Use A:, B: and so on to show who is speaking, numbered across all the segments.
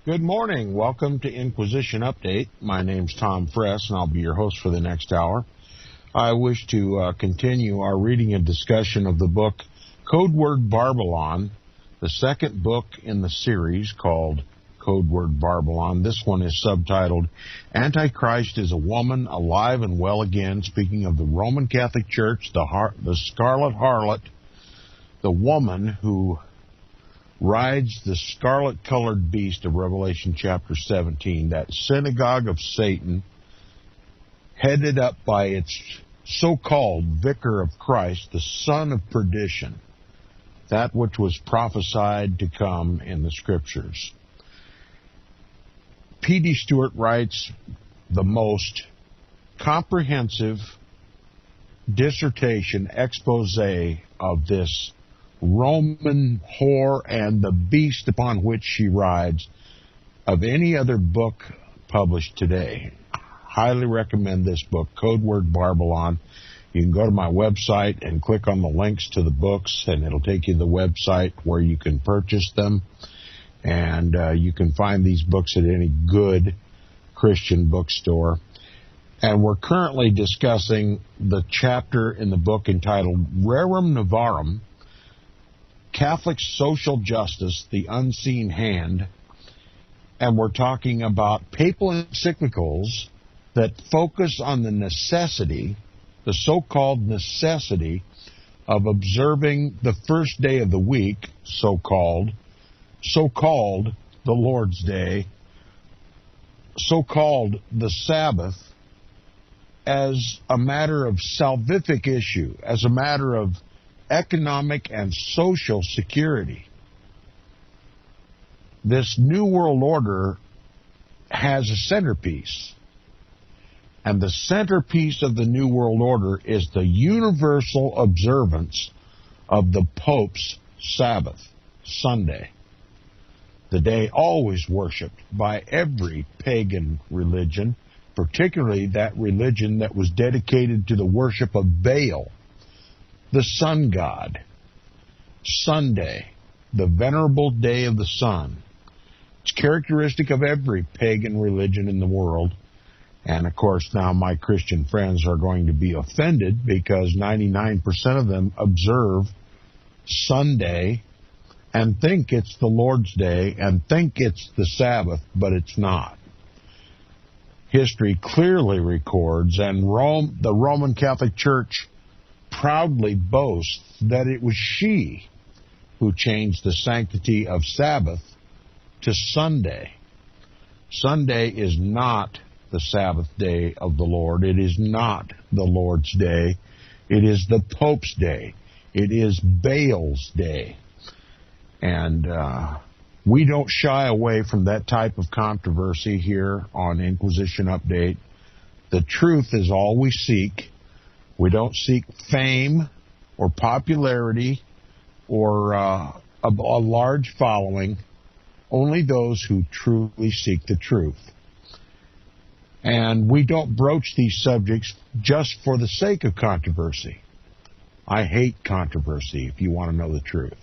A: Good morning. Welcome to Inquisition Update. My name's Tom Fress, and I'll be your host for the next hour. I wish to continue our reading and discussion of the book Codeword Barbelon, the second book in the series called Codeword Barbelon. This one is subtitled, Antichrist is a Woman Alive and Well Again, speaking of the Roman Catholic Church, the Scarlet Harlot, the woman who rides the scarlet-colored beast of Revelation chapter 17, that synagogue of Satan, headed up by its so-called vicar of Christ, the son of perdition, that which was prophesied to come in the Scriptures. P.D. Stewart writes the most comprehensive dissertation expose of this Roman whore and the beast upon which she rides of any other book published today. Highly recommend this book, Codeword Barbelon. You can go to my website and click on the links to the books, and it'll take you to the website where you can purchase them. And you can find these books at any good Christian bookstore. And we're currently discussing the chapter in the book entitled Rerum Novarum, Catholic Social Justice, the Unseen Hand. And we're talking about papal encyclicals that focus on the necessity, the so-called necessity, of observing the first day of the week, so-called the Lord's Day, so-called the Sabbath, as a matter of salvific issue, as a matter of economic and social security. This New World Order has a centerpiece, and the centerpiece of the New World Order is the universal observance of the Pope's Sabbath, Sunday, the day always worshipped by every pagan religion, particularly that religion that was dedicated to the worship of Baal, the sun god. Sunday, the venerable day of the sun. It's characteristic of every pagan religion in the world. And, of course, now my Christian friends are going to be offended because 99% of them observe Sunday and think it's the Lord's Day and think it's the Sabbath, but it's not. History clearly records, and the Roman Catholic Church proudly boasts, that it was she who changed the sanctity of Sabbath to Sunday. Sunday is not the Sabbath day of the Lord. It is not the Lord's Day. It is the Pope's Day. It is Baal's Day. And we don't shy away from that type of controversy here on Inquisition Update. The truth is all we seek. We don't seek fame or popularity or a large following, only those who truly seek the truth. And we don't broach these subjects just for the sake of controversy. I hate controversy, if you want to know the truth.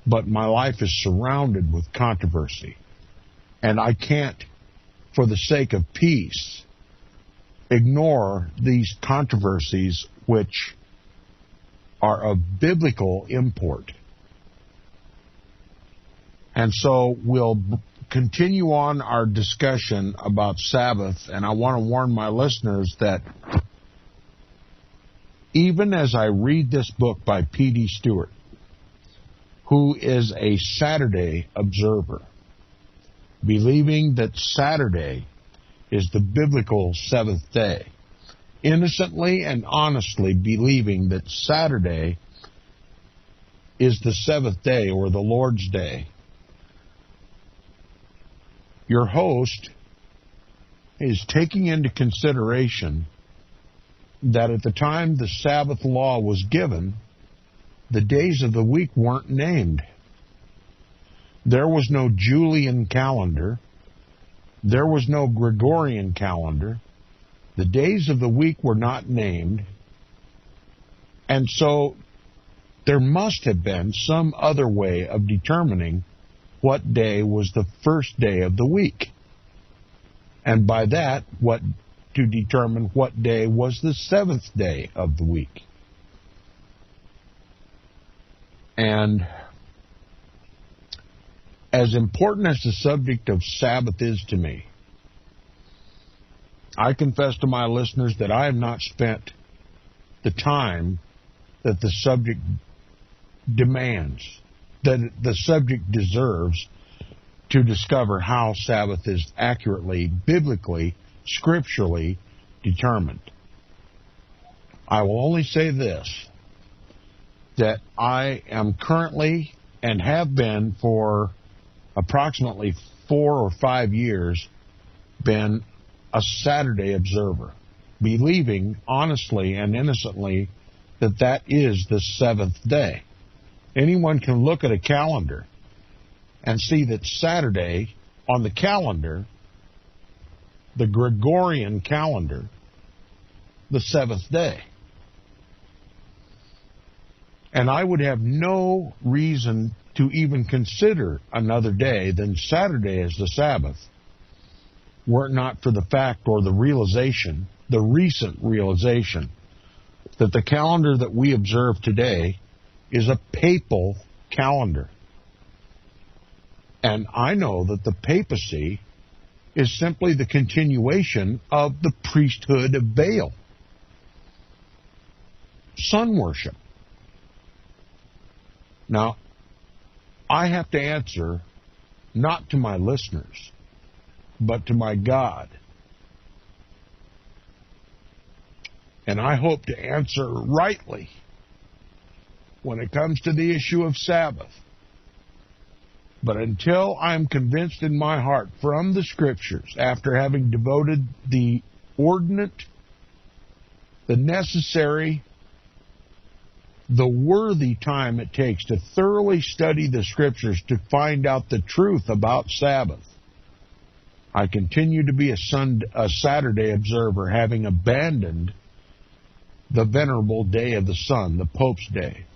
A: But my life is surrounded with controversy. And I can't, for the sake of peace, ignore these controversies which are of biblical import. And so we'll continue on our discussion about Sabbath, and I want to warn my listeners that even as I read this book by P.D. Stewart, who is a Saturday observer, believing that Saturday is the biblical seventh day, innocently and honestly believing that Saturday is the seventh day or the Lord's Day. Your host is taking into consideration that at the time the Sabbath law was given, the days of the week weren't named. There was no Julian calendar. There was no Gregorian calendar. The days of the week were not named. And so there must have been some other way of determining what day was the first day of the week. And by that, to determine what day was the seventh day of the week. And as important as the subject of Sabbath is to me, I confess to my listeners that I have not spent the time that the subject demands, that the subject deserves, to discover how Sabbath is accurately, biblically, scripturally determined. I will only say this, that I am currently, and have been for approximately 4 or 5 years, been a Saturday observer, believing honestly and innocently that that is the seventh day. Anyone can look at a calendar and see that Saturday on the calendar, the Gregorian calendar, the seventh day. And I would have no reason to even consider another day than Saturday as the Sabbath, were it not for the fact or the realization, the recent realization, that the calendar that we observe today is a papal calendar. And I know that the papacy is simply the continuation of the priesthood of Baal. Sun worship. Now, I have to answer not to my listeners, but to my God. And I hope to answer rightly when it comes to the issue of Sabbath. But until I'm convinced in my heart from the Scriptures, after having devoted the ordinate, the necessary, the worthy time it takes to thoroughly study the Scriptures to find out the truth about Sabbath, I continue to be a Saturday observer, having abandoned the venerable day of the sun, the Pope's Day.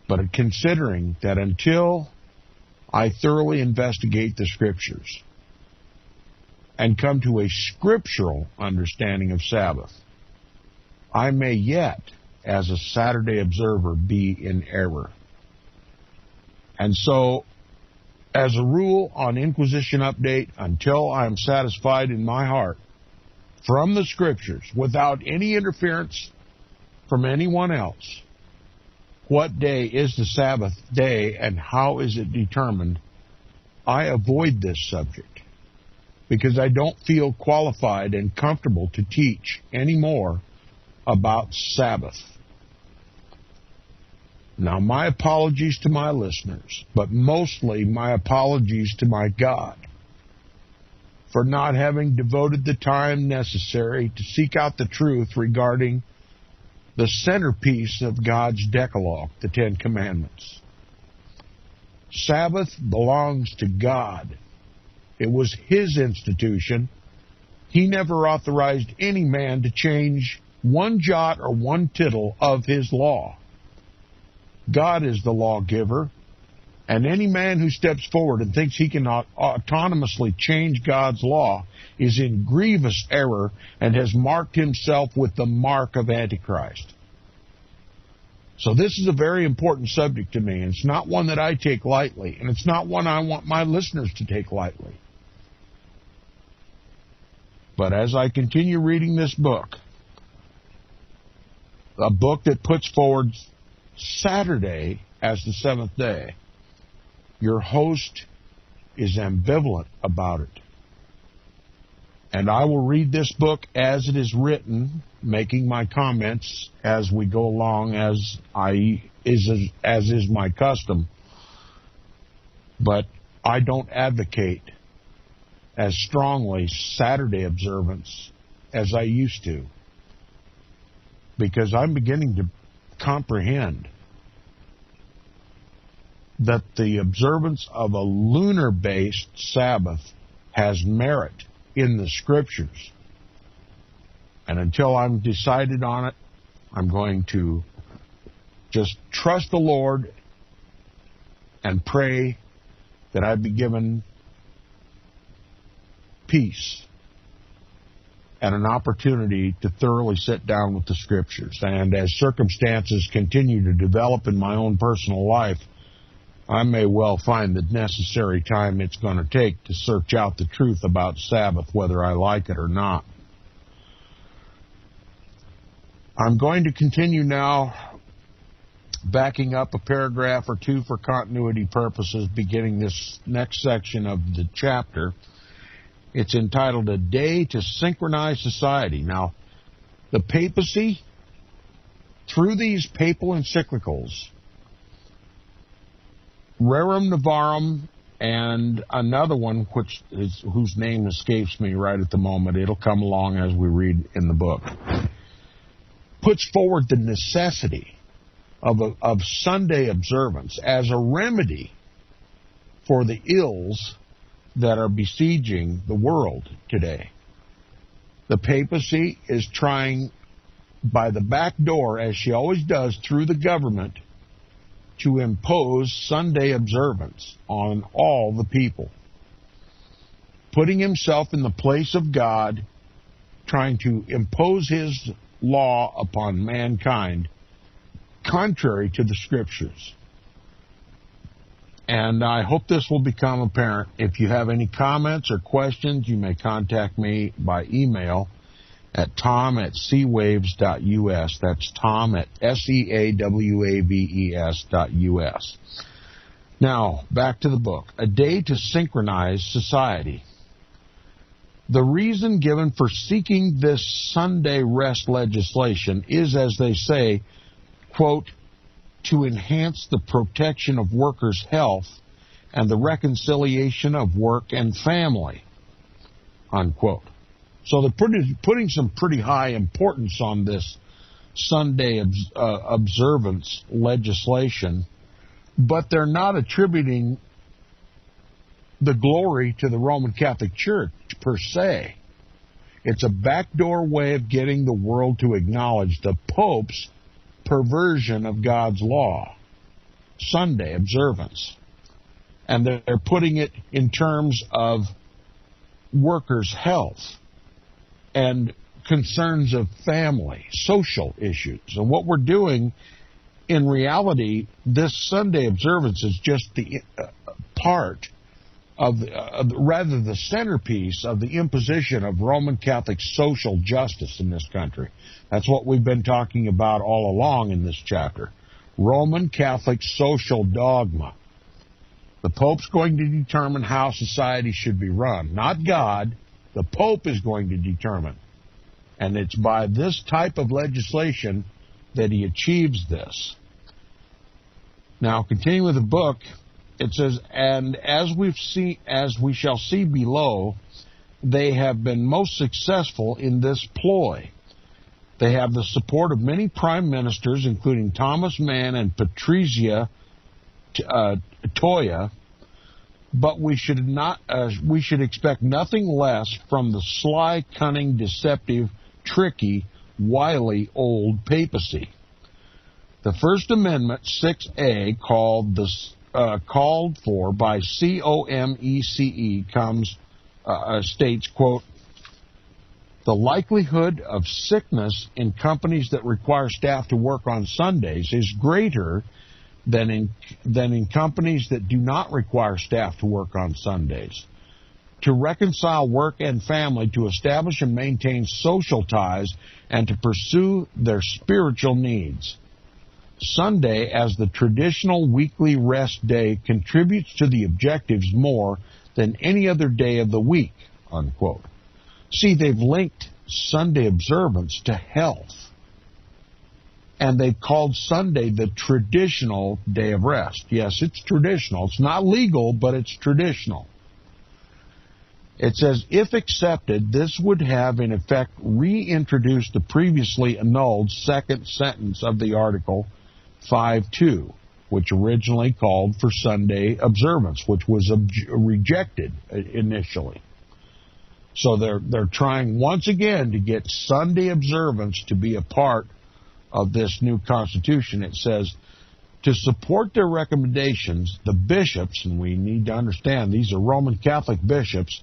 A: But considering that until I thoroughly investigate the Scriptures and come to a scriptural understanding of Sabbath, I may yet, as a Saturday observer, be in error. And so, as a rule on Inquisition Update, until I am satisfied in my heart from the Scriptures, without any interference from anyone else, what day is the Sabbath day and how is it determined, I avoid this subject because I don't feel qualified and comfortable to teach anymore about Sabbath. Now, my apologies to my listeners, but mostly my apologies to my God for not having devoted the time necessary to seek out the truth regarding the centerpiece of God's Decalogue, the Ten Commandments. Sabbath belongs to God. It was His institution. He never authorized any man to change one jot or one tittle of His law. God is the lawgiver, and any man who steps forward and thinks he can autonomously change God's law is in grievous error and has marked himself with the mark of Antichrist. So this is a very important subject to me, and it's not one that I take lightly, and it's not one I want my listeners to take lightly. But as I continue reading this book, a book that puts forward Saturday as the seventh day, your host is ambivalent about it. And I will read this book as it is written, making my comments as we go along, as is my custom. But I don't advocate as strongly Saturday observance as I used to, because I'm beginning to comprehend that the observance of a lunar-based Sabbath has merit in the Scriptures. And until I'm decided on it, I'm going to just trust the Lord and pray that I be given peace and an opportunity to thoroughly sit down with the Scriptures. And as circumstances continue to develop in my own personal life, I may well find the necessary time it's going to take to search out the truth about Sabbath, whether I like it or not. I'm going to continue now, backing up a paragraph or two for continuity purposes, beginning this next section of the chapter. It's entitled A Day to Synchronize Society. Now, the papacy, through these papal encyclicals, Rerum Novarum and another one whose name escapes me right at the moment, it'll come along as we read in the book, puts forward the necessity of Sunday observance as a remedy for the ills that are besieging the world today. The papacy is trying, by the back door, as she always does, through the government, to impose Sunday observance on all the people, putting himself in the place of God, trying to impose his law upon mankind, contrary to the Scriptures. And I hope this will become apparent. If you have any comments or questions, you may contact me by email at tom@seawaves.us. That's tom@seawaves.us. Now, back to the book. A Day to Synchronize Society. The reason given for seeking this Sunday rest legislation is, as they say, quote, to enhance the protection of workers' health and the reconciliation of work and family, unquote. So they're putting some pretty high importance on this Sunday observance legislation, but they're not attributing the glory to the Roman Catholic Church per se. It's a backdoor way of getting the world to acknowledge the Pope's perversion of God's law, Sunday observance. And they're putting it in terms of workers' health and concerns of family, social issues. And what we're doing, in reality, this Sunday observance is just the part of, rather the centerpiece of the imposition of Roman Catholic social justice in this country. That's what we've been talking about all along in this chapter. Roman Catholic social dogma. The Pope's going to determine how society should be run. Not God. The Pope is going to determine. And it's by this type of legislation that he achieves this. Now, continuing with the book, it says, and as we shall see below, they have been most successful in this ploy. They have the support of many prime ministers, including Thomas Mann and Patrizia Toya, but we should expect nothing less from the sly, cunning, deceptive, tricky, wily old papacy. The First Amendment, 6A, called for by COMECE, states, quote, the likelihood of sickness in companies that require staff to work on Sundays is greater than in companies that do not require staff to work on Sundays. To reconcile work and family, to establish and maintain social ties, and to pursue their spiritual needs. Sunday, as the traditional weekly rest day, contributes to the objectives more than any other day of the week, unquote. See, they've linked Sunday observance to health. And they've called Sunday the traditional day of rest. Yes, it's traditional. It's not legal, but it's traditional. It says, if accepted, this would have, in effect, reintroduced the previously annulled second sentence of the article 5.2, which originally called for Sunday observance, which was rejected initially. So they're trying once again to get Sunday observance to be a part of this new Constitution. It says, To support their recommendations, the bishops, and we need to understand these are Roman Catholic bishops,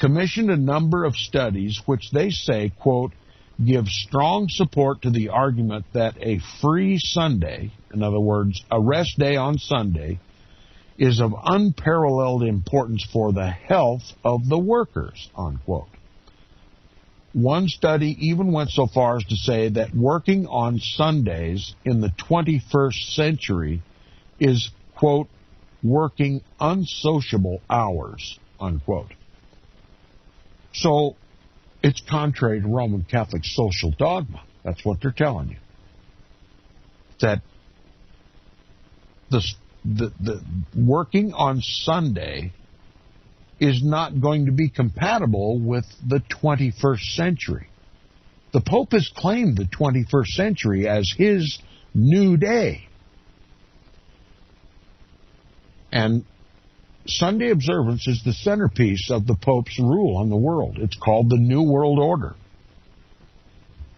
A: commissioned a number of studies which they say, quote, give strong support to the argument that a free Sunday, in other words, a rest day on Sunday, is of unparalleled importance for the health of the workers, unquote. One study even went so far as to say that working on Sundays in the 21st century is, quote, working unsociable hours, unquote. So it's contrary to Roman Catholic social dogma. That's what they're telling you. That the working on Sunday is not going to be compatible with the 21st century. The Pope has claimed the 21st century as his new day. And Sunday observance is the centerpiece of the Pope's rule on the world. It's called the New World Order.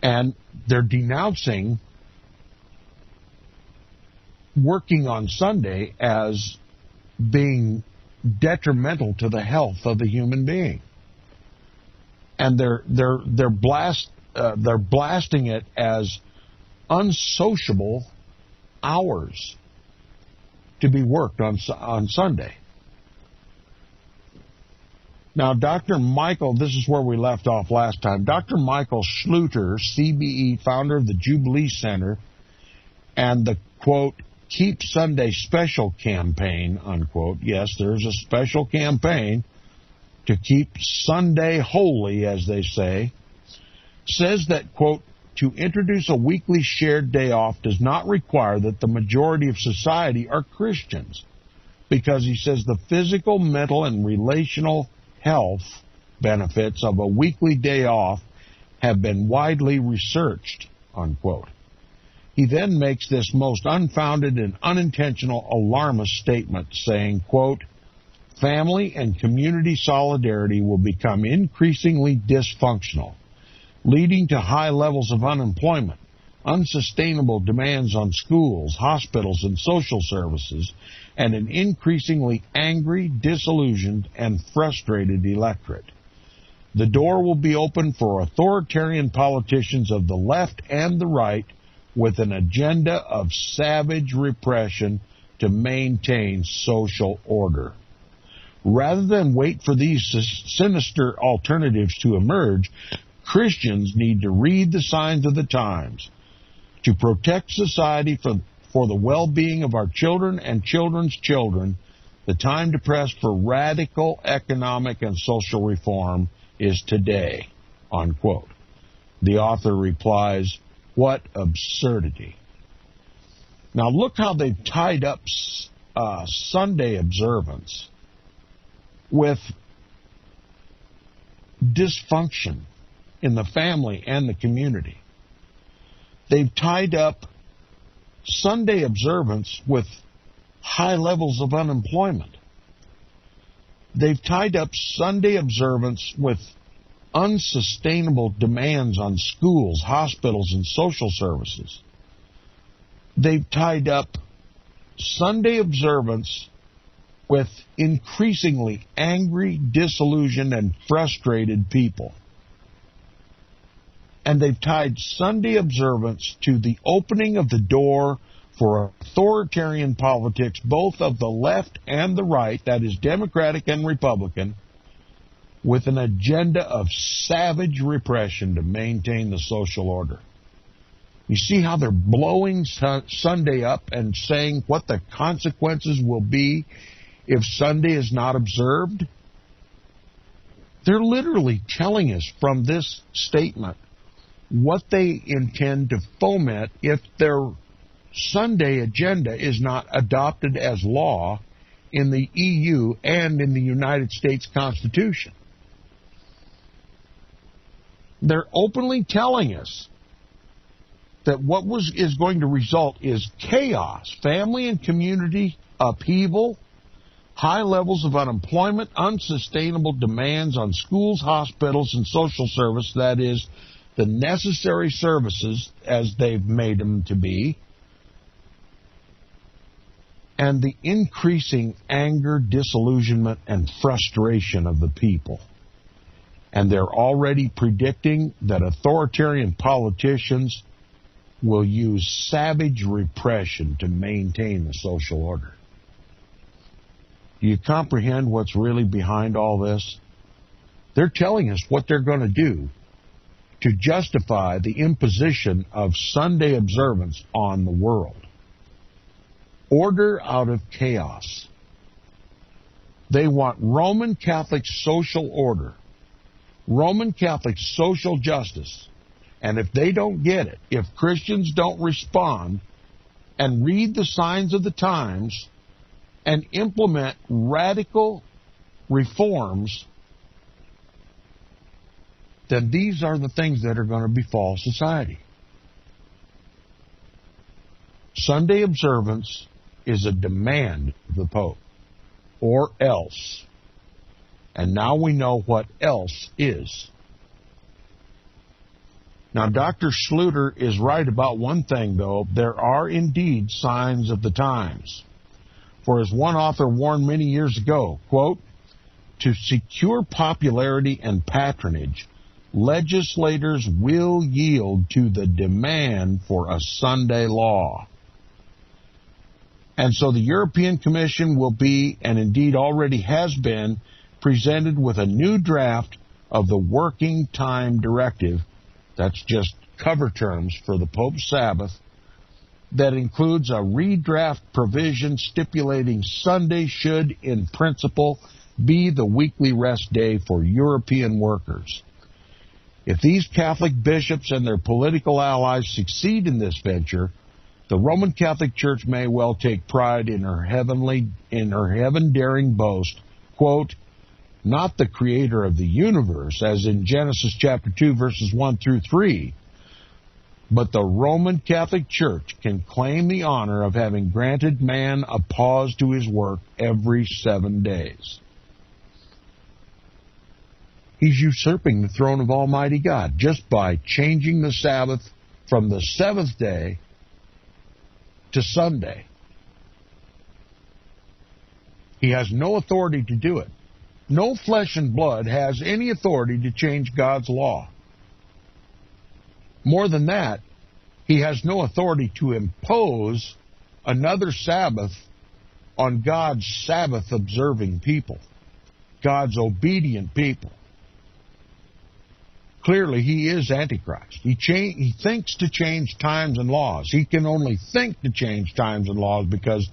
A: And they're denouncing working on Sunday as being detrimental to the health of the human being. And they're blasting it as unsociable hours to be worked on Sunday. Now, Dr. Michael, this is where we left off last time. Dr. Michael Schluter, CBE, founder of the Jubilee Center, and the, quote, Keep Sunday Special campaign, unquote. Yes, there's a special campaign to keep Sunday holy, as they say, says that, quote, to introduce a weekly shared day off does not require that the majority of society are Christians, because he says the physical, mental, and relational health benefits of a weekly day off have been widely researched, unquote. He then makes this most unfounded and unintentional alarmist statement saying, quote, family and community solidarity will become increasingly dysfunctional, leading to high levels of unemployment, unsustainable demands on schools, hospitals, and social services, and an increasingly angry, disillusioned, and frustrated electorate. The door will be open for authoritarian politicians of the left and the right with an agenda of savage repression to maintain social order. Rather than wait for these sinister alternatives to emerge, Christians need to read the signs of the times. To protect society for the well-being of our children and children's children, the time to press for radical economic and social reform is today, unquote. The author replies, what absurdity. Now look how they've tied up Sunday observance with dysfunction in the family and the community. They've tied up Sunday observance with high levels of unemployment. They've tied up Sunday observance with unsustainable demands on schools, hospitals, and social services. They've tied up Sunday observance with increasingly angry, disillusioned, and frustrated people. And they've tied Sunday observance to the opening of the door for authoritarian politics, both of the left and the right, that is Democratic and Republican, with an agenda of savage repression to maintain the social order. You see how they're blowing Sunday up and saying what the consequences will be if Sunday is not observed? They're literally telling us from this statement what they intend to foment if their Sunday agenda is not adopted as law in the EU and in the United States Constitution. They're openly telling us that what is going to result is chaos, family and community upheaval, high levels of unemployment, unsustainable demands on schools, hospitals, and social service, that is, the necessary services as they've made them to be, and the increasing anger, disillusionment, and frustration of the people. And they're already predicting that authoritarian politicians will use savage repression to maintain the social order. Do you comprehend what's really behind all this? They're telling us what they're going to do to justify the imposition of Sunday observance on the world. Order out of chaos. They want Roman Catholic social order, Roman Catholic social justice. And if they don't get it, if Christians don't respond and read the signs of the times and implement radical reforms, then these are the things that are going to befall society. Sunday observance is a demand of the Pope, or else. And now we know what else is. Now, Dr. Schluter is right about one thing, though. There are indeed signs of the times. For as one author warned many years ago, quote, to secure popularity and patronage, legislators will yield to the demand for a Sunday law. And so the European Commission will be, and indeed already has been, presented with a new draft of the Working Time Directive. That's just cover terms for the Pope's Sabbath, that includes a redraft provision stipulating Sunday should, in principle, be the weekly rest day for European workers. If these Catholic bishops and their political allies succeed in this venture, the Roman Catholic Church may well take pride in her heaven-daring boast, quote, not the creator of the universe, as in Genesis chapter 2, verses 1 through 3, but the Roman Catholic Church can claim the honor of having granted man a pause to his work every 7 days. He's usurping the throne of Almighty God just by changing the Sabbath from the seventh day to Sunday. He has no authority to do it. No flesh and blood has any authority to change God's law. More than that, he has no authority to impose another Sabbath on God's Sabbath-observing people, God's obedient people. Clearly, he is Antichrist. He thinks to change times and laws. He can only think to change times and laws because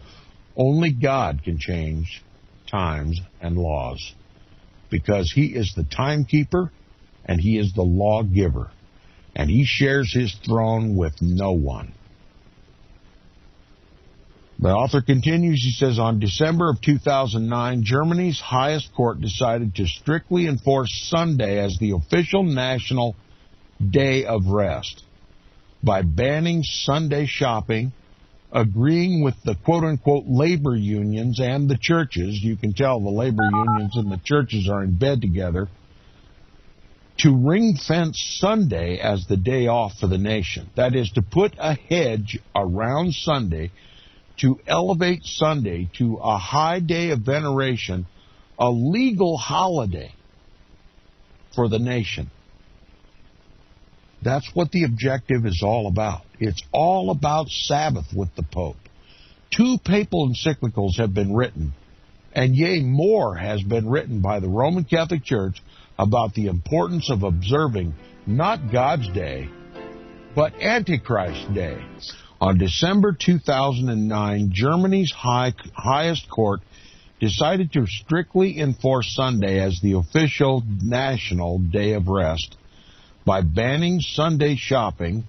A: only God can change times and laws. Because he is the timekeeper and he is the lawgiver. And he shares his throne with no one. The author continues, he says, on December of 2009, Germany's highest court decided to strictly enforce Sunday as the official national day of rest by banning Sunday shopping, agreeing with the quote-unquote labor unions and the churches. You can tell the labor unions and the churches are in bed together, to ring-fence Sunday as the day off for the nation. That is, to put a hedge around Sunday, to elevate Sunday to a high day of veneration, a legal holiday for the nation. That's what the objective is all about. It's all about Sabbath with the Pope. 2 papal encyclicals have been written, and yea, more has been written by the Roman Catholic Church about the importance of observing not God's day, but Antichrist's day. On December 2009, Germany's highest court decided to strictly enforce Sunday as the official national day of rest by banning Sunday shopping,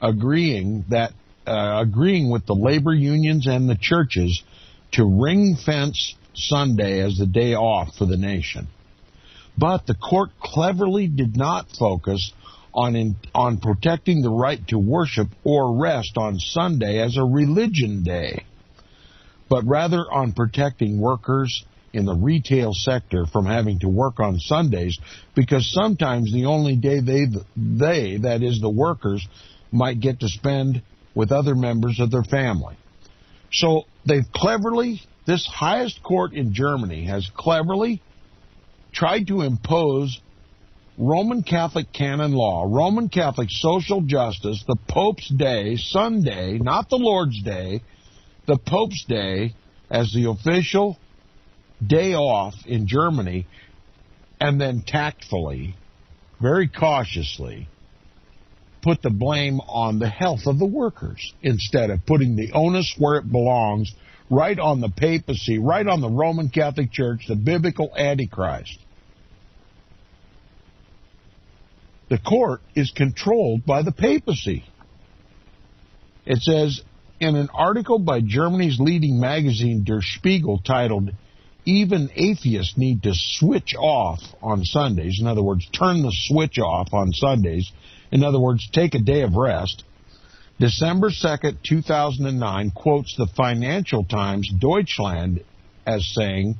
A: agreeing with the labor unions and the churches to ring-fence Sunday as the day off for the nation. But the court cleverly did not focus on protecting the right to worship or rest on Sunday as a religion day, but rather on protecting workers in the retail sector from having to work on Sundays, because sometimes the only day that is the workers, might get to spend with other members of their family. So This highest court in Germany has cleverly tried to impose Roman Catholic canon law, Roman Catholic social justice, the Pope's Day, Sunday, not the Lord's Day, the Pope's Day, as the official day off in Germany, and then tactfully, very cautiously, put the blame on the health of the workers instead of putting the onus where it belongs, right on the papacy, right on the Roman Catholic Church, the biblical Antichrist. The court is controlled by the papacy. It says in an article by Germany's leading magazine Der Spiegel titled, "Even Atheists Need to Switch Off on Sundays," in other words, turn the switch off on Sundays, in other words, take a day of rest, December 2nd, 2009, quotes the Financial Times Deutschland as saying,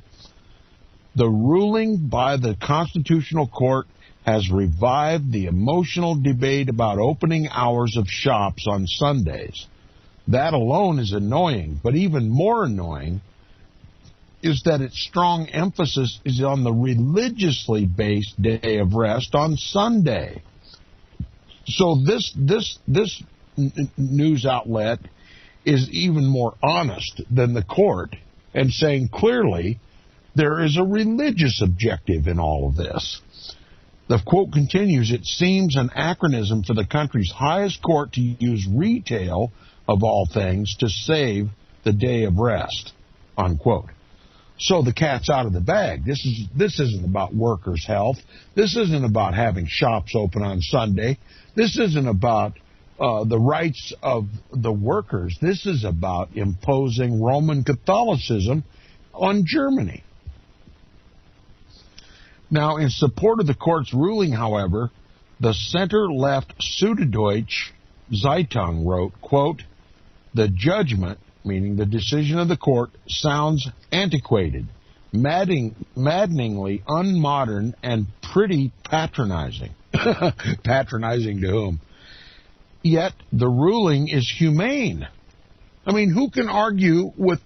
A: "The ruling by the Constitutional Court has revived the emotional debate about opening hours of shops on Sundays. That alone is annoying, but even more annoying is that its strong emphasis is on the religiously based day of rest on Sunday." So this news outlet is even more honest than the court and saying clearly there is a religious objective in all of this. The quote continues, "It seems an anachronism for the country's highest court to use retail, of all things, to save the day of rest," unquote. So the cat's out of the bag. This isn't about workers' health. This isn't about having shops open on Sunday. This isn't about the rights of the workers. This is about imposing Roman Catholicism on Germany. Now, in support of the court's ruling, however, the center-left Süddeutsche Zeitung wrote, quote, "The judgment," meaning the decision of the court, "sounds antiquated, maddeningly unmodern, and pretty patronizing." Patronizing to whom? Yet the ruling is humane. I mean, who can argue with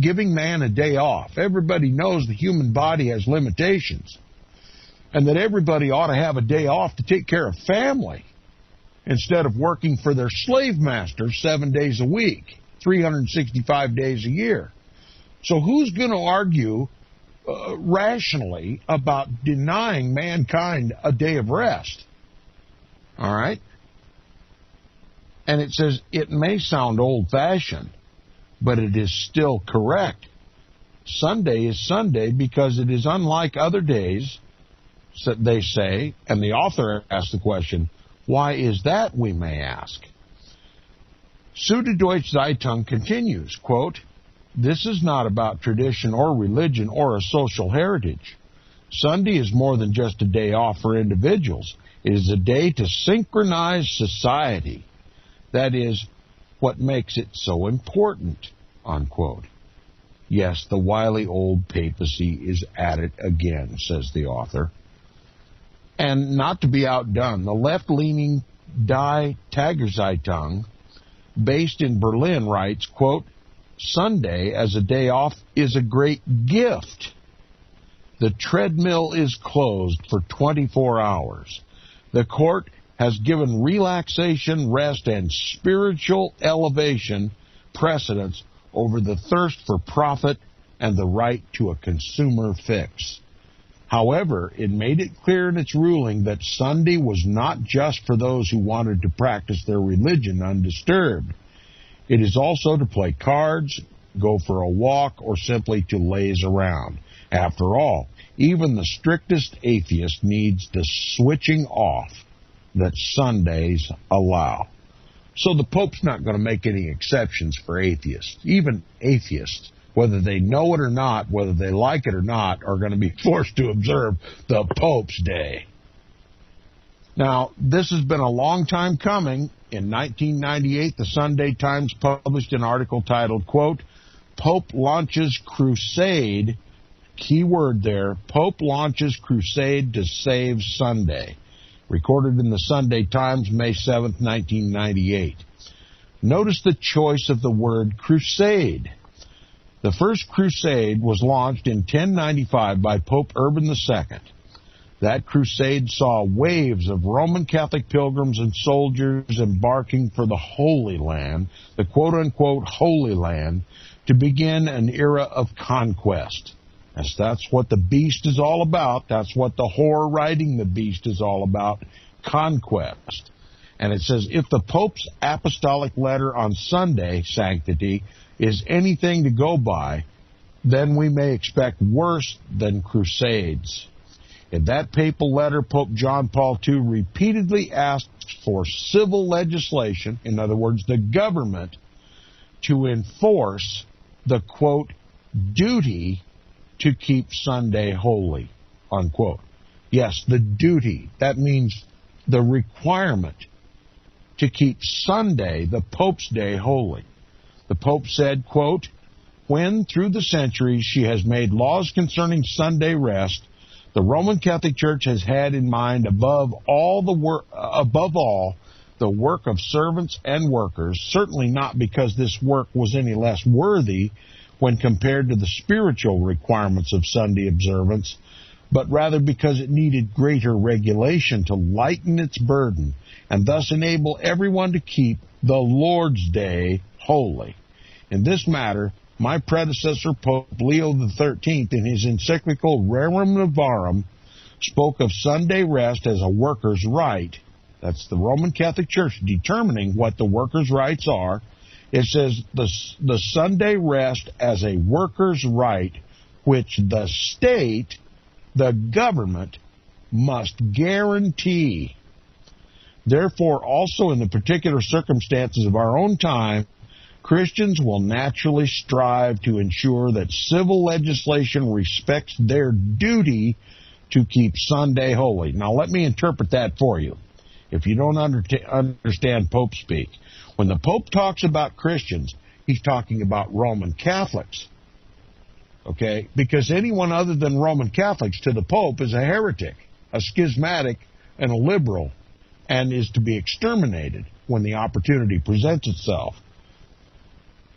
A: giving man a day off? Everybody knows the human body has limitations, and that everybody ought to have a day off to take care of family instead of working for their slave master 7 days a week, 365 days a year. So who's going to argue rationally about denying mankind a day of rest? All right? And it says, it may sound old-fashioned, but it is still correct. Sunday is Sunday because it is unlike other days, they say, and the author asks the question, why is that, we may ask? Süddeutsche Zeitung continues, quote, "This is not about tradition or religion or a social heritage. Sunday is more than just a day off for individuals. It is a day to synchronize society. That is what makes it so important," unquote. Yes, the wily old papacy is at it again, says the author. And not to be outdone, the left-leaning Die Tageszeitung, based in Berlin, writes, quote, "Sunday as a day off is a great gift. The treadmill is closed for 24 hours. The court has given relaxation, rest, and spiritual elevation precedence over the thirst for profit and the right to a consumer fix. However, it made it clear in its ruling that Sunday was not just for those who wanted to practice their religion undisturbed. It is also to play cards, go for a walk, or simply to laze around. After all, even the strictest atheist needs the switching off that Sundays allow." So the Pope's not going to make any exceptions for atheists. Even atheists, whether they know it or not, whether they like it or not, are going to be forced to observe the Pope's Day. Now, this has been a long time coming. In 1998, the Sunday Times published an article titled, quote, "Pope launches crusade," key word there, "Pope launches crusade to save Sunday," recorded in the Sunday Times, May 7th, 1998. Notice the choice of the word crusade. The first crusade was launched in 1095 by Pope Urban II. That crusade saw waves of Roman Catholic pilgrims and soldiers embarking for the Holy Land, the quote-unquote Holy Land, to begin an era of conquest. As that's what the beast is all about. That's what the whore riding the beast is all about, conquest. And it says, if the Pope's apostolic letter on Sunday, sanctity, is anything to go by, then we may expect worse than crusades. In that papal letter, Pope John Paul II repeatedly asked for civil legislation, in other words, the government, to enforce the, quote, duty to keep Sunday holy, unquote. Yes, the duty. That means the requirement to keep Sunday, the Pope's day, holy. The Pope said, quote, when through the centuries she has made laws concerning Sunday rest, the Roman Catholic Church has had in mind above all the work of servants and workers, certainly not because this work was any less worthy when compared to the spiritual requirements of Sunday observance, but rather because it needed greater regulation to lighten its burden and thus enable everyone to keep the Lord's Day holy. In this matter, my predecessor, Pope Leo XIII, in his encyclical Rerum Novarum, spoke of Sunday rest as a worker's right. That's the Roman Catholic Church determining what the worker's rights are. It says the Sunday rest as a worker's right, which the state, the government, must guarantee. Therefore, also in the particular circumstances of our own time, Christians will naturally strive to ensure that civil legislation respects their duty to keep Sunday holy. Now, let me interpret that for you, if you don't understand Pope speak. When the Pope talks about Christians, he's talking about Roman Catholics, okay? Because anyone other than Roman Catholics to the Pope is a heretic, a schismatic, and a liberal, and is to be exterminated when the opportunity presents itself.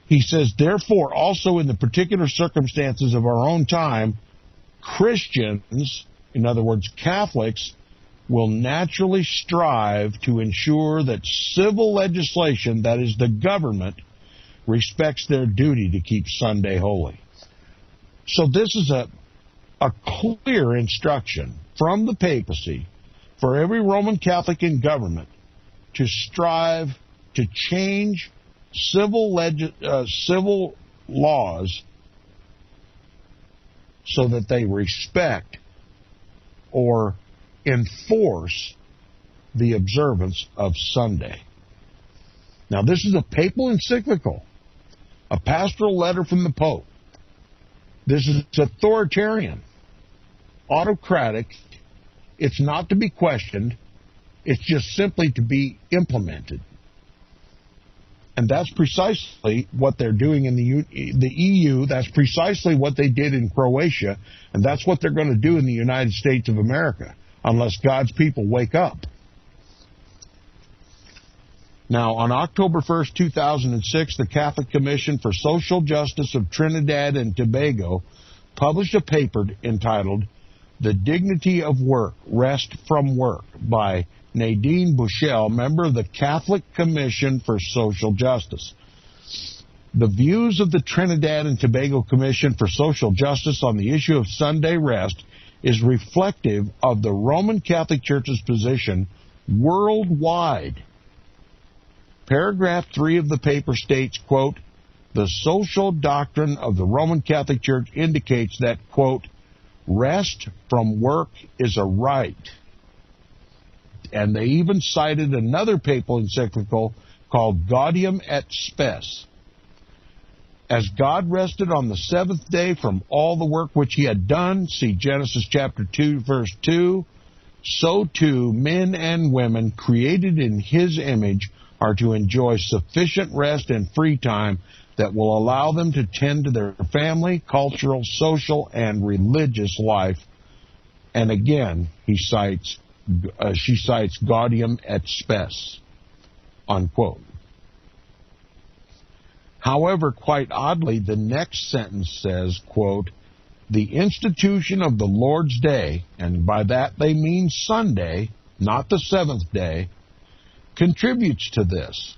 A: He says, therefore, also in the particular circumstances of our own time, Christians, in other words, Catholics, will naturally strive to ensure that civil legislation, that is the government, respects their duty to keep Sunday holy. So this is a clear instruction from the papacy for every Roman Catholic in government to strive to change civil laws so that they respect or enforce the observance of Sunday. Now, this is a papal encyclical, a pastoral letter from the Pope. This is authoritarian, autocratic. It's not to be questioned. It's just simply to be implemented. And that's precisely what they're doing in the EU. That's precisely what they did in Croatia. And that's what they're going to do in the United States of America, unless God's people wake up. Now, on October 1st, 2006, the Catholic Commission for Social Justice of Trinidad and Tobago published a paper entitled The Dignity of Work, Rest from Work by Nadine Bushell, member of the Catholic Commission for Social Justice. The views of the Trinidad and Tobago Commission for Social Justice on the issue of Sunday rest is reflective of the Roman Catholic Church's position worldwide. Paragraph 3 of the paper states, quote, the social doctrine of the Roman Catholic Church indicates that, quote, rest from work is a right. And they even cited another papal encyclical called Gaudium et Spes. As God rested on the seventh day from all the work which he had done, see Genesis chapter 2, verse 2, so too men and women created in his image are to enjoy sufficient rest and free time that will allow them to tend to their family, cultural, social, and religious life. And again, she cites Gaudium et Spes, unquote. However, quite oddly, the next sentence says, quote, the institution of the Lord's Day, and by that they mean Sunday, not the seventh day, contributes to this,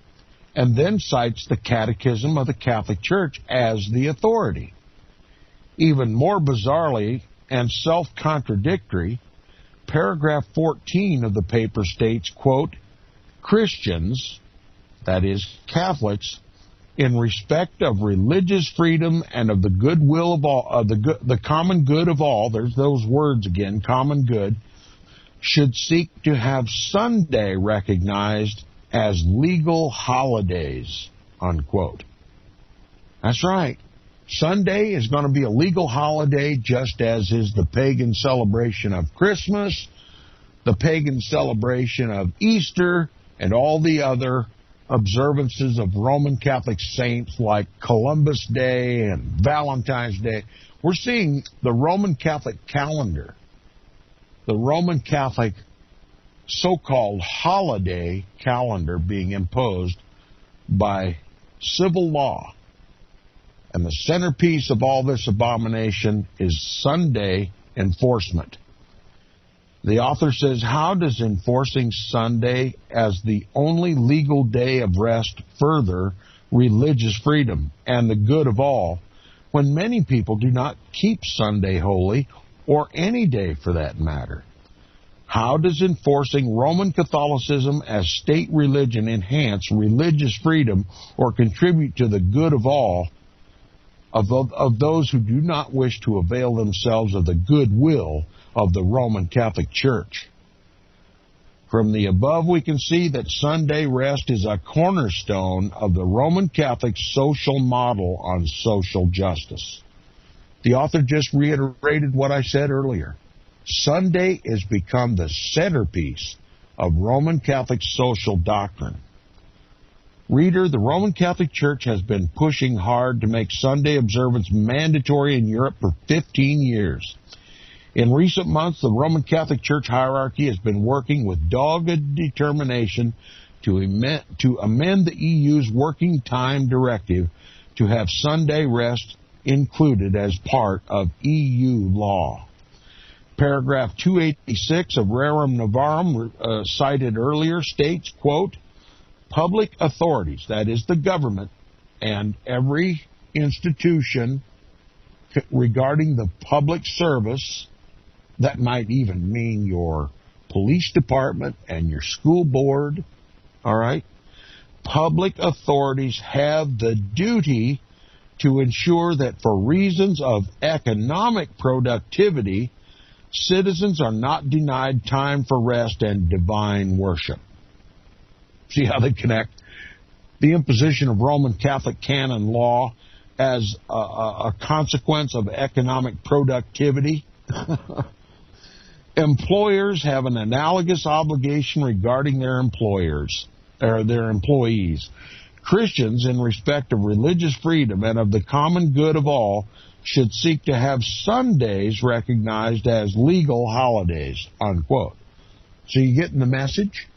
A: and then cites the Catechism of the Catholic Church as the authority. Even more bizarrely and self-contradictory, paragraph 14 of the paper states, quote, Christians, that is, Catholics, in respect of religious freedom and of the goodwill of all, the common good of all, there's those words again, common good, should seek to have Sunday recognized as legal holidays, unquote. That's right. Sunday is going to be a legal holiday, just as is the pagan celebration of Christmas, the pagan celebration of Easter, and all the other observances of Roman Catholic saints like Columbus Day and Valentine's Day. We're seeing the Roman Catholic calendar, the Roman Catholic so-called holiday calendar being imposed by civil law. And the centerpiece of all this abomination is Sunday enforcement. The author says, how does enforcing Sunday as the only legal day of rest further religious freedom and the good of all, when many people do not keep Sunday holy, or any day for that matter? How does enforcing Roman Catholicism as state religion enhance religious freedom or contribute to the good of all, of those who do not wish to avail themselves of the goodwill of the Roman Catholic Church? From the above, we can see that Sunday rest is a cornerstone of the Roman Catholic social model on social justice. The author just reiterated what I said earlier. Sunday has become the centerpiece of Roman Catholic social doctrine. Reader, the Roman Catholic Church has been pushing hard to make Sunday observance mandatory in Europe for 15 years. In recent months, the Roman Catholic Church hierarchy has been working with dogged determination to amend the EU's working time directive to have Sunday rest included as part of EU law. Paragraph 286 of Rerum Novarum, cited earlier, states, quote, public authorities, that is the government, and every institution regarding the public service, that might even mean your police department and your school board, all right? Public authorities have the duty to ensure that for reasons of economic productivity, citizens are not denied time for rest and divine worship. See how they connect? The imposition of Roman Catholic canon law as a consequence of economic productivity. Employers have an analogous obligation regarding their employees. Christians, in respect of religious freedom and of the common good of all, should seek to have Sundays recognized as legal holidays, unquote. So you getting the message?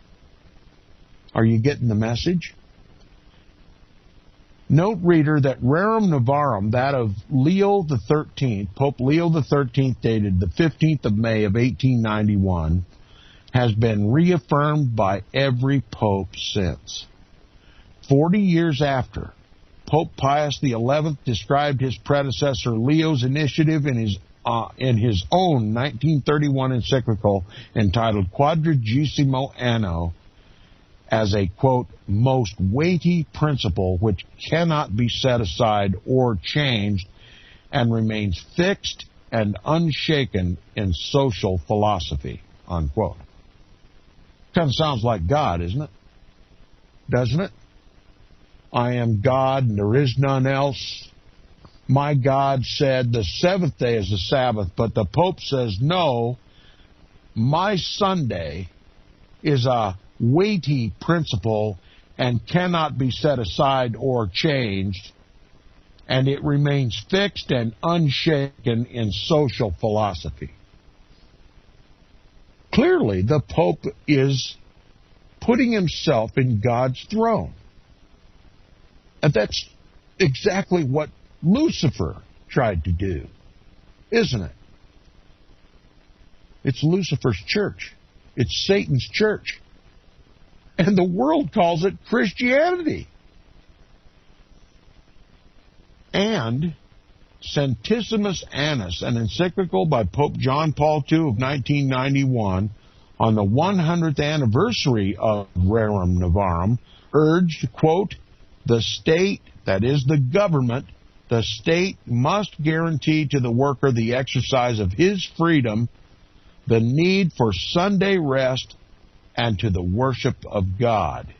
A: Are you getting the message? Note, reader, that Rerum Novarum, that of Leo XIII, Pope Leo XIII, dated the 15th of May of 1891, has been reaffirmed by every pope since. 40 years after, Pope Pius XI described his predecessor Leo's initiative in his own 1931 encyclical entitled Quadragesimo Anno as a, quote, most weighty principle which cannot be set aside or changed and remains fixed and unshaken in social philosophy, unquote. Kind of sounds like God, isn't it? Doesn't it? I am God and there is none else. My God said the seventh day is the Sabbath, but the Pope says, no, my Sunday is a weighty principle and cannot be set aside or changed, and it remains fixed and unshaken in social philosophy. Clearly, the Pope is putting himself in God's throne. And that's exactly what Lucifer tried to do, isn't it? It's Lucifer's church. It's Satan's church. And the world calls it Christianity. And Centesimus Annus, an encyclical by Pope John Paul II of 1991 on the 100th anniversary of Rerum Novarum, urged, quote, the state, that is the government, the state must guarantee to the worker the exercise of his freedom, the need for Sunday rest, and to the worship of God.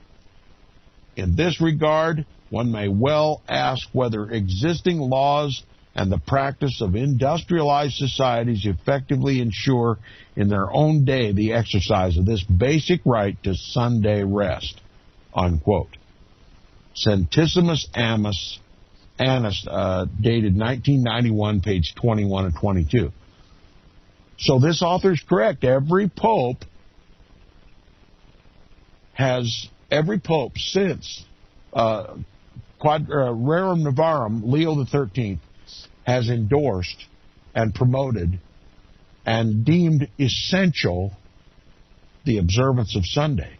A: In this regard, one may well ask whether existing laws and the practice of industrialized societies effectively ensure in their own day the exercise of this basic right to Sunday rest, unquote. Centesimus Annus, dated 1991, page 21 and 22. So this author's correct. Every pope since Rerum Novarum, Leo XIII, has endorsed and promoted and deemed essential the observance of Sunday.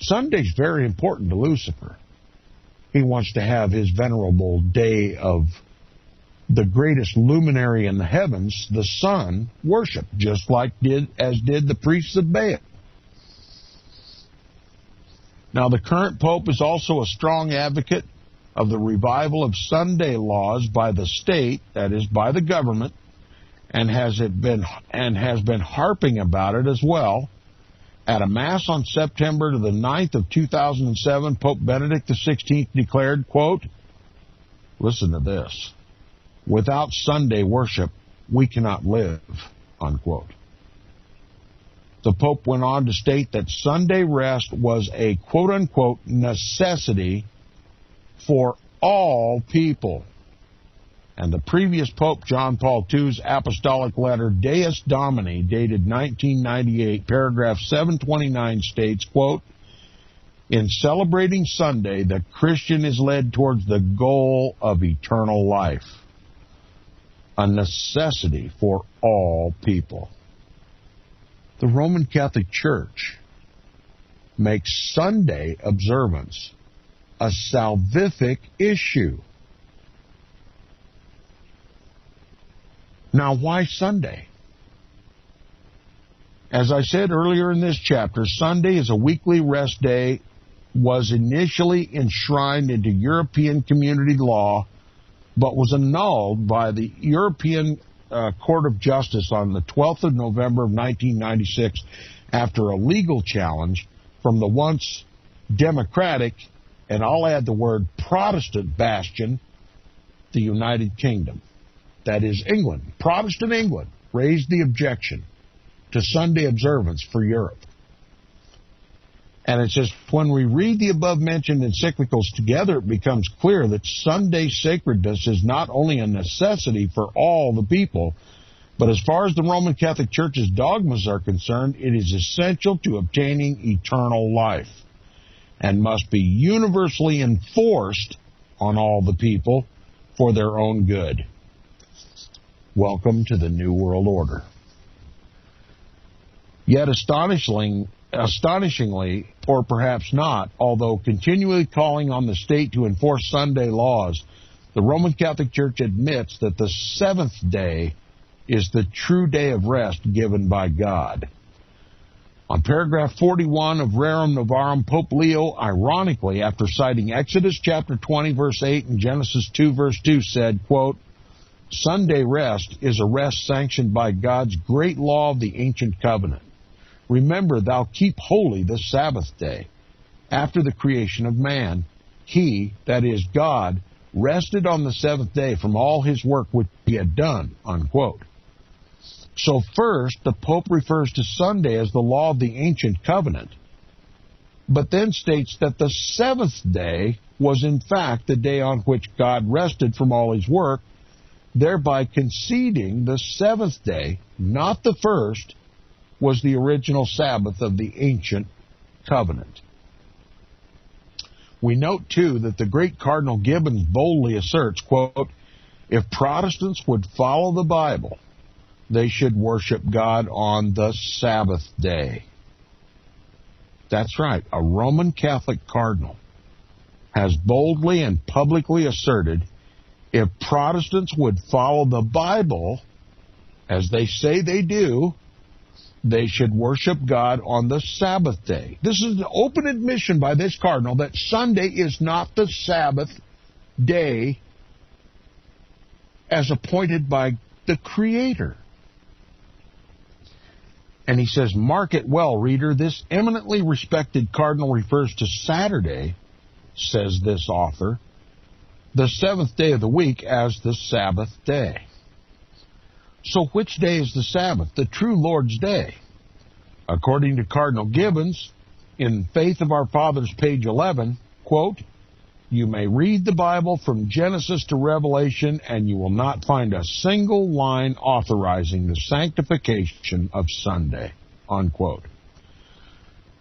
A: Sunday's very important to Lucifer. He wants to have his venerable day of the greatest luminary in the heavens, the sun, worshipped, just like did the priests of Baal. Now, the current pope is also a strong advocate of the revival of Sunday laws by the state, that is, by the government, and has been harping about it as well. At a Mass on September the 9th of 2007, Pope Benedict XVI declared, quote, listen to this, without Sunday worship, we cannot live, unquote. The Pope went on to state that Sunday rest was a quote-unquote necessity for all people. And the previous Pope, John Paul II's apostolic letter, Deus Domini, dated 1998, paragraph 729 states, quote, in celebrating Sunday, the Christian is led towards the goal of eternal life, a necessity for all people. The Roman Catholic Church makes Sunday observance a salvific issue. Now, why Sunday? As I said earlier in this chapter, Sunday is a weekly rest day, was initially enshrined into European community law, but was annulled by the European Court of Justice on the 12th of November of 1996 after a legal challenge from the once democratic, and I'll add the word Protestant bastion, the United Kingdom. That is England. Protestant England raised the objection to Sunday observance for Europe. And it says, when we read the above-mentioned encyclicals together, it becomes clear that Sunday sacredness is not only a necessity for all the people, but as far as the Roman Catholic Church's dogmas are concerned, it is essential to obtaining eternal life and must be universally enforced on all the people for their own good. Welcome to the New World Order. Yet astonishingly, or perhaps not, although continually calling on the state to enforce Sunday laws, the Roman Catholic Church admits that the seventh day is the true day of rest given by God. On paragraph 41 of Rerum Novarum, Pope Leo, ironically, after citing Exodus chapter 20, verse 8, and Genesis 2, verse 2, said, quote, Sunday rest is a rest sanctioned by God's great law of the ancient covenant. Remember, thou keep holy the Sabbath day. After the creation of man, he, that is God, rested on the seventh day from all his work which he had done, unquote. So first, the Pope refers to Sunday as the law of the ancient covenant, but then states that the seventh day was in fact the day on which God rested from all his work, thereby conceding the seventh day, not the first, was the original Sabbath of the ancient covenant. We note, too, that the great Cardinal Gibbons boldly asserts, quote, if Protestants would follow the Bible, they should worship God on the Sabbath day. That's right. A Roman Catholic cardinal has boldly and publicly asserted if Protestants would follow the Bible, as they say they do, they should worship God on the Sabbath day. This is an open admission by this cardinal that Sunday is not the Sabbath day as appointed by the Creator. And he says, mark it well, reader, this eminently respected cardinal refers to Saturday, says this author, the seventh day of the week, as the Sabbath day. So which day is the Sabbath, the true Lord's day? According to Cardinal Gibbons, in Faith of Our Fathers, page 11, quote, you may read the Bible from Genesis to Revelation, and you will not find a single line authorizing the sanctification of Sunday, unquote.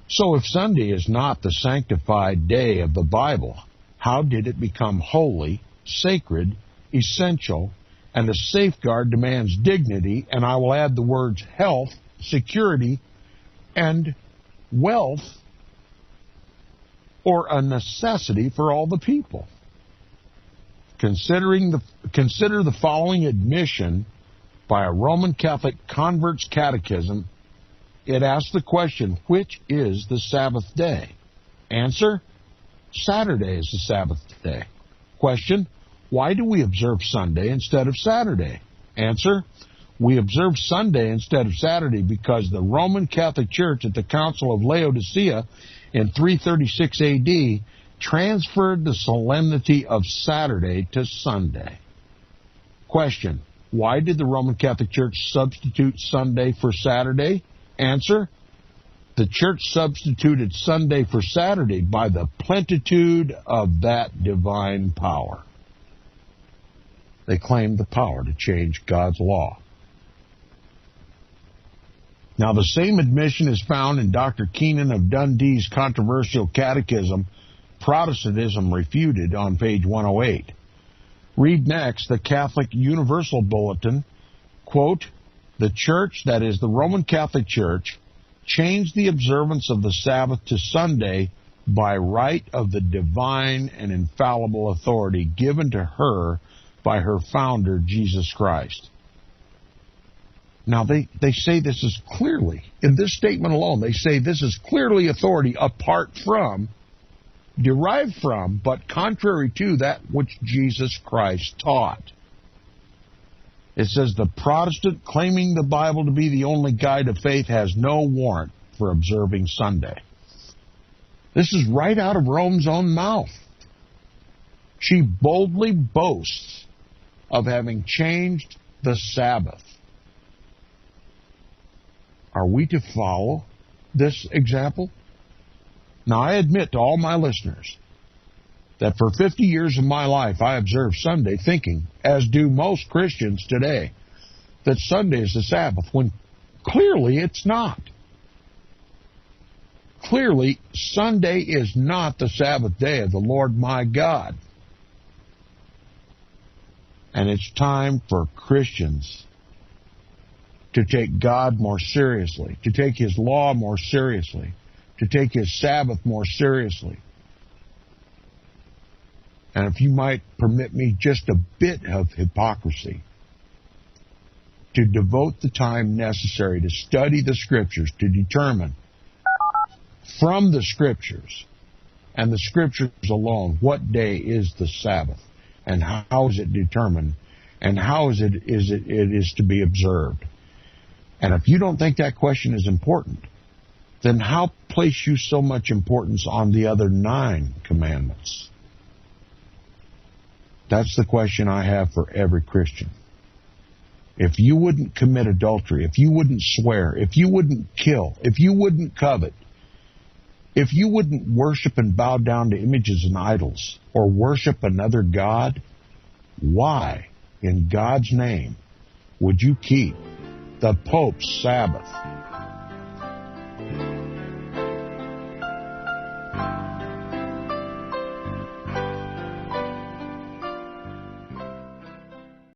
A: So if Sunday is not the sanctified day of the Bible, how did it become holy, sacred, essential, and a safeguard demands dignity, and I will add the words health, security, and wealth, or a necessity for all the people? Consider the following admission by a Roman Catholic convert's catechism. It asks the question, which is the Sabbath day? Answer, Saturday is the Sabbath day. Question, why do we observe Sunday instead of Saturday? Answer, we observe Sunday instead of Saturday because the Roman Catholic Church at the Council of Laodicea in 336 A.D. transferred the solemnity of Saturday to Sunday. Question, why did the Roman Catholic Church substitute Sunday for Saturday? Answer, the Church substituted Sunday for Saturday by the plenitude of that divine power. They claimed the power to change God's law. Now, the same admission is found in Dr. Keenan of Dundee's controversial catechism, Protestantism Refuted, on page 108. Read next the Catholic Universal Bulletin, quote, the Church, that is the Roman Catholic Church, changed the observance of the Sabbath to Sunday by right of the divine and infallible authority given to her by her founder, Jesus Christ. Now, they say this is clearly, in this statement alone, they say this is clearly authority apart from, derived from, but contrary to that which Jesus Christ taught. It says the Protestant claiming the Bible to be the only guide of faith has no warrant for observing Sunday. This is right out of Rome's own mouth. She boldly boasts of having changed the Sabbath. Are we to follow this example? Now, I admit to all my listeners that for 50 years of my life I observed Sunday thinking, as do most Christians today, that Sunday is the Sabbath, when clearly it's not. Clearly, Sunday is not the Sabbath day of the Lord my God. And it's time for Christians to take God more seriously, to take His law more seriously, to take His Sabbath more seriously. And if you might permit me just a bit of hypocrisy, to devote the time necessary to study the Scriptures, to determine from the Scriptures and the Scriptures alone what day is the Sabbath and how is it determined and how is it to be observed. And if you don't think that question is important, then how place you so much importance on the other 9 commandments? That's the question I have for every Christian. If you wouldn't commit adultery, if you wouldn't swear, if you wouldn't kill, if you wouldn't covet, if you wouldn't worship and bow down to images and idols, or worship another god, why, in God's name, would you keep the Pope's Sabbath?